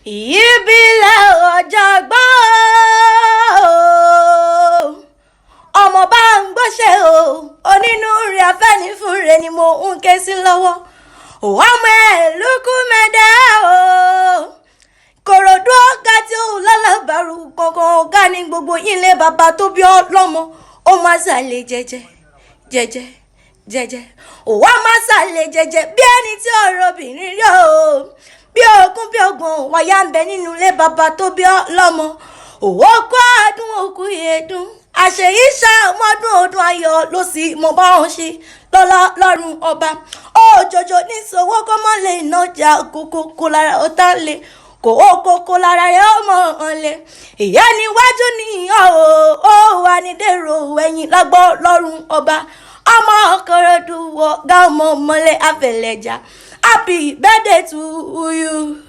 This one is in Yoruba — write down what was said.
IbileOjogbon ọmọ bá ń gbọ́ṣẹ́ o onínúure afẹ́nifúre ni mo ń ké sí lọ́wọ́ ọmọ ẹ̀lúkú mẹ́dẹ́ o Ikorodu Oga tí ó lálàbàrú kankan ọ̀gá ní gbogbo ilé bàbá tó bí ọlọ́mọ ó máa ṣàlẹ̀ jẹ́jẹ́ òwá máa ṣàlẹ̀ jẹ́jẹ́ bí ẹni tí ọ̀rọ̀ obìnrin rí o bí ogún bí ọgbọ̀n wáyà ń bẹ nínú ilé bàbá tó bí ọlọ́mọ òwò kọ́ ọdún òkú yẹ̀dún àṣeyí ṣàmọ́dún ọdún ayọ̀ ló sì mo bá wọn ṣe lọ́rùn ọba òjòjò ní sowó kọ́mọ́lẹ̀ ìnájà kókó lára ọ̀tá lè kókó lára rẹ̀ ọmọ ọ̀lẹ̀ ìyá níwájú nìyàn ó wà ní dèrò ẹ̀yìn lágbọ́ lọ́rùn ọba ọmọ Ikorodu Oga ọmọ mọ́lẹ̀ àfẹlẹ́jà happy birthday to you.